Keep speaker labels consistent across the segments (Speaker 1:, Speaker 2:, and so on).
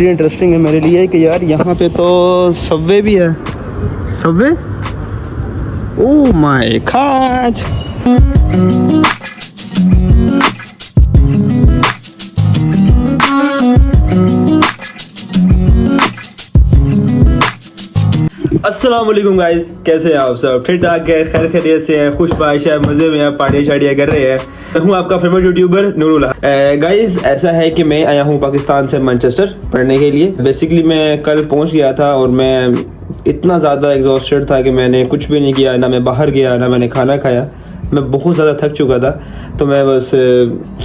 Speaker 1: Interesting है मेरे लिए कि यार यहाँ पे तो सबवे भी है। Subway, oh my God. अस्सलाम वालेकुम गाइस, कैसे हैं आप सब? ठीक ठाक है, खैर खैरियत से हैं, खुश बाश है, मजे में हैं, पार्टियां शार्टियां कर रहे हैं। मैं हूं आपका फेवरेट यूट्यूबर नूरुल। गाइस ऐसा है कि मैं आया हूं पाकिस्तान से मैनचेस्टर पढ़ने के लिए। बेसिकली मैं कल पहुंच गया था और मैं इतना ज़्यादा एग्जॉस्टेड था कि मैंने कुछ भी नहीं किया, ना मैं बाहर गया, ना मैंने खाना खाया। मैं बहुत ज़्यादा थक चुका था, तो मैं बस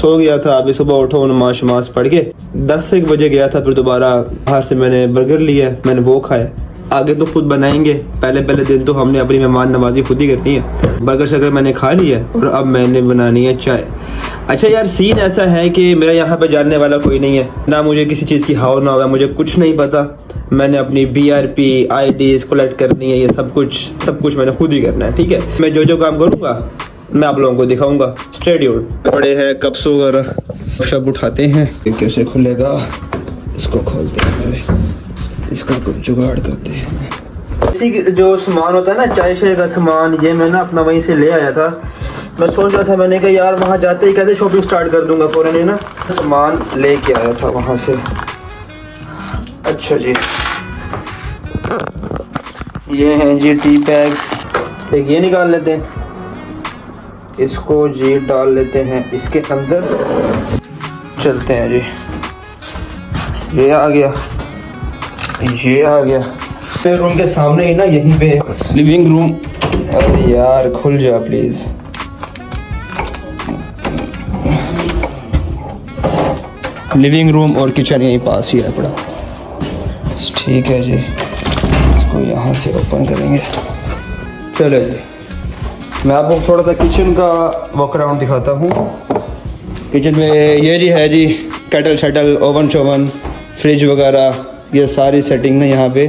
Speaker 1: सो गया था। अभी सुबह उठो, नमाज शमाज पढ़ के 10 से 1 बजे गया था। फिर दोबारा बाहर से मैंने बर्गर लिया, मैंने वो खाया। आगे तो खुद बनाएंगे, पहले दिन तो हमने अपनी मेहमान नवाजी खुद ही करनी है। बर्गर शर्गर मैंने खा लिया और अब मैंने बनानी है चाय। अच्छा यार, सीन ऐसा है कि मेरा यहाँ पे जानने वाला कोई नहीं है, ना मुझे किसी चीज़ की हाव ना होगा, मुझे कुछ नहीं पता। मैंने अपनी BRP IDs कलेक्ट करनी है, ये सब कुछ मैंने खुद ही करना है। ठीक है, मैं जो काम करूँगा मैं आप लोगों को दिखाऊंगा। Stay tuned. बड़े हैं कप्स वगैरह सब उठाते हैं। कैसे खुलेगा, इसको खोलते हैं, पहले इसका कुछ जुगाड़ करते हैं। इसी जो सामान होता है ना, चाय शाय का सामान, ये मैं ना अपना वहीं से ले आया था। मैं सोच रहा था, मैंने कहा यार वहाँ जाते ही कैसे शॉपिंग स्टार्ट कर दूंगा फौरन, है ना। सामान लेके आया था वहाँ से। अच्छा जी, ये हैं जी टी बैग्स। एक ये निकाल लेते हैं, इसको जी डाल लेते हैं इसके अंदर। चलते हैं जी, ये आ गया, ये आ गया। मेरे रूम के सामने ही ना, यहीं पे लिविंग रूम। अरे यार खुल जा प्लीज। लिविंग रूम और किचन यहीं पास ही है पड़ा। ठीक है जी, इसको यहाँ से ओपन करेंगे। चलो जी, मैं आपको थोड़ा सा किचन का वॉक अराउंड दिखाता हूँ। किचन में ये जी है जी, केटल शटल, ओवन शोवन, फ्रिज वगैरह, ये सारी सेटिंग ना यहाँ पे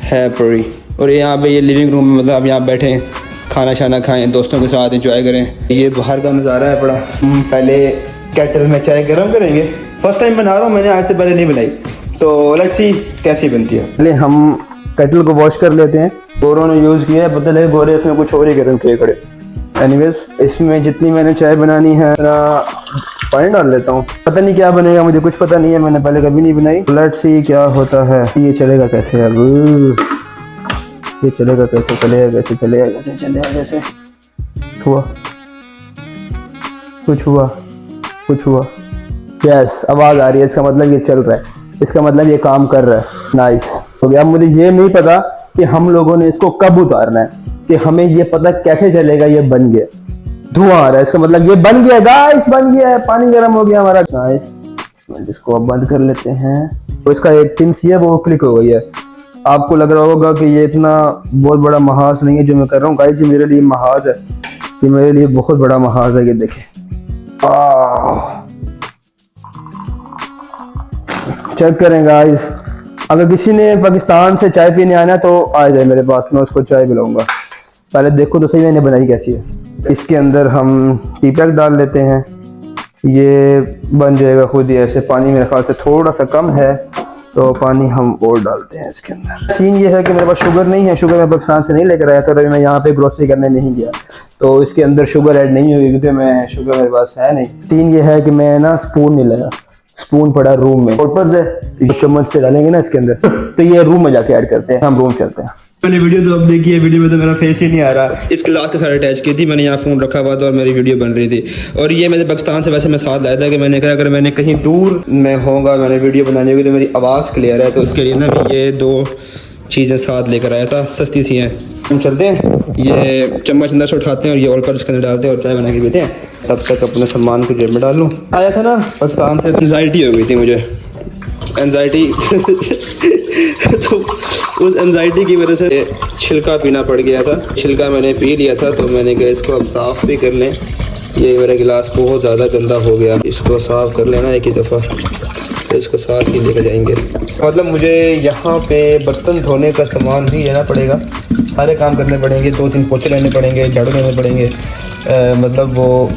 Speaker 1: है पड़ी। और यहाँ पे ये लिविंग रूम, मतलब आप यहाँ बैठें, खाना शाना खाएं, दोस्तों के साथ एंजॉय करें। ये बाहर का नज़ारा है बड़ा। पहले केटल में चाय गर्म करेंगे। फर्स्ट टाइम बना रहा हूँ, मैंने आज से पहले नहीं बनाई, तो लेट्स सी कैसी बनती है। पहले हम केटल को वॉश कर लेते हैं। गोरों ने यूज़ किया है, पता लगे गोरे इसमें कुछ और ही गर्म किए खड़े। एनीवेज, इसमें जितनी मैंने चाय बनानी है पानी डाल लेता हूँ। पता नहीं क्या बनेगा, मुझे कुछ पता नहीं है, मैंने पहले कभी नहीं बनाई। लेट्स सी क्या होता है। ये चलेगा कैसे अब, ये चलेगा कैसे, चलेगा कैसे हुआ, कुछ हुआ। यस, आवाज़ आ रही है, इसका मतलब ये चल रहा है, इसका मतलब ये काम कर रहा है। नाइस हो गया। अब मुझे ये नहीं पता कि हम लोगों ने इसको कब उतारना है, कि हमें ये पता कैसे चलेगा ये बन गया। धुआं आ रहा है, इसका मतलब ये बन गया गाइस, बन गया है, पानी गर्म हो गया हमारा। गाइस इसको अब बंद कर लेते हैं। तो इसका एक पिन सी है वो क्लिक हो गई है। आपको लग रहा होगा कि ये इतना बहुत बड़ा महाज नहीं है जो मैं कर रहा हूँ। गाइस ये मेरे लिए महाज है, ये मेरे लिए बहुत बड़ा महाज है। ये देखें, चेक करें गाइस। अगर किसी ने पाकिस्तान से चाय पीने आना तो आ जाए मेरे पास, मैं उसको चाय पिलाऊंगा। पहले देखो तो सही मैंने बनाई कैसी है। इसके अंदर हम टी पैक डाल लेते हैं, ये बन जाएगा खुद ही ऐसे। पानी मेरे ख्याल से थोड़ा सा कम है, तो पानी हम और डालते हैं इसके अंदर। सीन ये है कि मेरे पास शुगर नहीं है, शुगर मैं पाकिस्तान से नहीं लेकर आया था, तो मैं यहाँ पे ग्रोसरी करने नहीं गया, तो इसके अंदर शुगर ऐड नहीं होगी क्योंकि मैं शुगर मेरे पास है नहीं। सीन ये है कि मैं ना स्पून नहीं लाया, स्पून पड़ा रूम में, ऊपर से चम्मच से डालेंगे ना इसके अंदर, तो ये रूम में जाके ऐड करते हैं। हम रूम चलते हैं। मैंने वीडियो तो अब देखी है, वीडियो में तो मेरा फेस ही नहीं आ रहा। इस क्लास के साथ अटैच की थी मैंने, यहाँ फ़ोन रखा हुआ था और मेरी वीडियो बन रही थी। और ये मैंने पाकिस्तान से वैसे मैं साथ लाया था कि मैंने कहा अगर मैंने कहीं दूर में होगा, मैंने वीडियो बनानी होगी तो मेरी आवाज़ क्लियर है, तो उसके लिए ना ये 2 चीज़ें साथ लेकर आया था, सस्ती सी हैं। हम चलते हैं, ये चम्मच अंदर से उठाते हैं और ये ऑल पर इसके अंदर डालते हैं और चाय बना के पीते हैं। तब तक अपने सामान को जेब में डाल लूँ। आया था ना पाकिस्तान से, एंजाइटी हो गई थी मुझे, एंजाइटी तो उस एंजाइटी की वजह से छिलका पीना पड़ गया था। छिलका मैंने पी लिया था, तो मैंने कहा इसको अब साफ़ भी कर लें। ये मेरा गिलास बहुत ज़्यादा गंदा हो गया, इसको साफ़ कर लेना एक ही दफ़ा, तो इसको साथ ही लेकर जाएंगे। मतलब मुझे यहाँ पे बर्तन धोने का सामान भी लेना पड़ेगा, सारे काम करने पड़ेंगे, 2-3 पोछे लेने पड़ेंगे, झाड़ू लेने पड़ेंगे, मतलब वो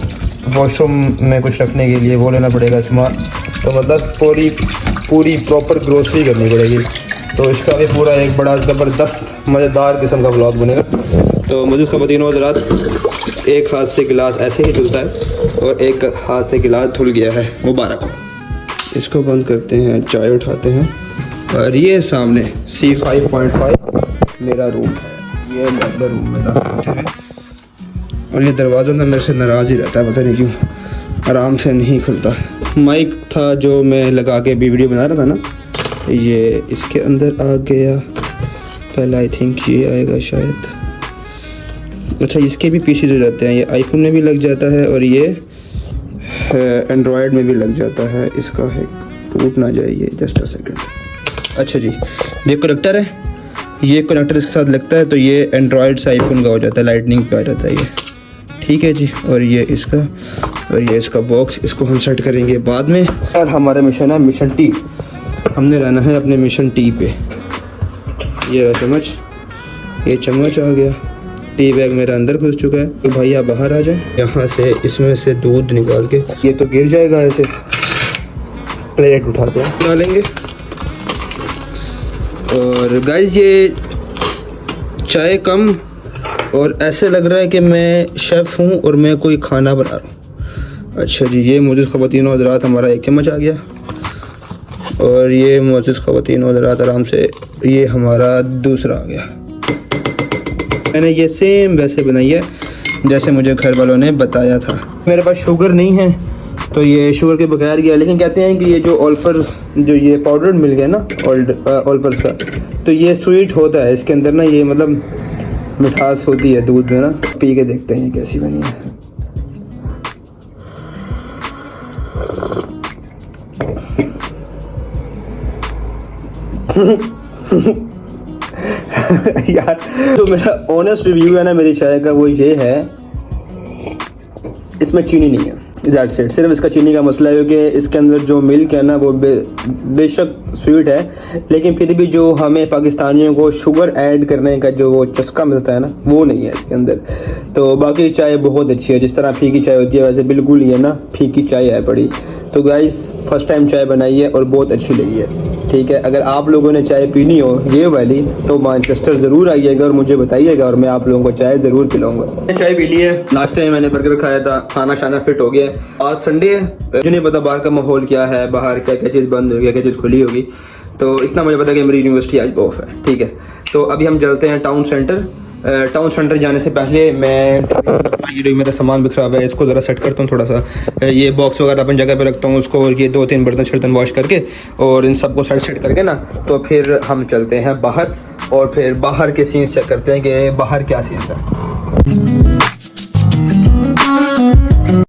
Speaker 1: वॉशरूम में कुछ रखने के लिए वो लेना पड़ेगा सामान। तो मतलब पूरी प्रॉपर ग्रोसरी करनी पड़ेगी। तो इसका भी पूरा एक बड़ा ज़बरदस्त मज़ेदार किस्म का व्लॉग बनेगा। तो मुझे ख़वातीन और हज़रात, एक हाथ से गिलास ऐसे ही धुलता है और एक हाथ से गिलास धुल गया है, मुबारक। इसको बंद करते हैं, चाय उठाते हैं और ये सामने C5.5 मेरा रूम है। ये मैं रूम में दाखिल होते हैं और ये दरवाज़ा ना मेरे से नाराज़ ही रहता है, पता नहीं क्यों, आराम से नहीं खुलता। माइक था जो मैं लगा के भी वीडियो बना रहा था ना, ये इसके अंदर आ गया। पहले आई थिंक ये आएगा शायद। अच्छा, इसके भी पीसेज हो जाते हैं, ये आईफोन में भी लग जाता है और ये एंड्रॉयड में भी लग जाता है। इसका है, टूट ना जाए ये, जस्ट अ सेकंड। अच्छा जी, ये कनेक्टर है, ये कनेक्टर इसके साथ लगता है तो ये एंड्रॉयड से आईफोन का हो जाता है, लाइटनिंग पे आ जाता है ये, ठीक है जी। और ये इसका, और ये इसका बॉक्स, इसको हम सेट करेंगे बाद में। और हमारा मिशन है मिशन टी, हमने रहना है अपने मिशन टी पे। ये रहा चम्मच, ये चम्मच आ गया, टी बैग मेरा अंदर घुस चुका है। तो भाई आप बाहर आ जाए, यहाँ से इसमें से दूध निकाल के, ये तो गिर जाएगा, ऐसे प्लेट उठाते हैं, डालेंगे। और गाइस ये चाय कम और ऐसे लग रहा है कि मैं शेफ़ हूँ और मैं कोई खाना बना रहा हूँ। अच्छा जी, ये मोअज़्ज़िज़ ख़वातीन और हज़रात हमारा एक चम्मच आ गया और ये मोअज़्ज़िज़ ख़वातीन और हज़रात आराम से ये हमारा दूसरा आ गया। मैंने ये सेम वैसे बनाई है जैसे मुझे घर वालों ने बताया था। मेरे पास शुगर नहीं है तो ये शुगर के बगैर गया, लेकिन कहते हैं कि ये जो ऑल्फर्स, जो ये पाउडर मिल गया ना ऑल्फर्स का, तो ये स्वीट होता है, इसके अंदर ना ये मतलब मिठास होती है दूध में ना। पी के देखते हैं ये कैसी बनी है। यार, तो मेरा ऑनेस्ट रिव्यू है ना मेरी चाय का, वो ये है, इसमें चीनी नहीं है, दैट्स इट। सिर्फ इसका चीनी का मसला है क्योंकि इसके अंदर जो मिल्क है ना वो बेशक स्वीट है, लेकिन फिर भी जो हमें पाकिस्तानियों को शुगर ऐड करने का जो वो चस्का मिलता है ना, वो नहीं है इसके अंदर। तो बाकी चाय बहुत अच्छी है, जिस तरह फीकी चाय होती है वैसे बिल्कुल ये ना फीकी चाय है बड़ी। तो गाइस फर्स्ट टाइम चाय बनाई है और बहुत अच्छी लगी है, ठीक है। अगर आप लोगों ने चाय पीनी हो ये वाली तो मैनचेस्टर ज़रूर आइएगा और मुझे बताइएगा और मैं आप लोगों को चाय ज़रूर पिलाऊंगा। चाय पी ली है, नाश्ते में मैंने बर्गर खाया था, खाना शाना फिट हो गया। आज संडे है, मुझे नहीं पता बाहर का माहौल क्या है, बाहर क्या क्या चीज़ बंद होगी, क्या चीज़ खुली होगी। तो इतना मुझे पता कि मेरी यूनिवर्सिटी आज ऑफ है, ठीक है। तो अभी हम चलते हैं टाउन सेंटर। टाउन सेंटर जाने से पहले मैं ये जो मेरा सामान बिखरा हुआ है इसको ज़रा सेट करता हूँ थोड़ा सा। ये बॉक्स वगैरह अपनी जगह पे रखता हूँ उसको, और ये 2-3 बर्तन वॉश करके और इन सबको सेट करके ना, तो फिर हम चलते हैं बाहर और फिर बाहर के सीन्स चेक करते हैं कि बाहर क्या सीन्स है।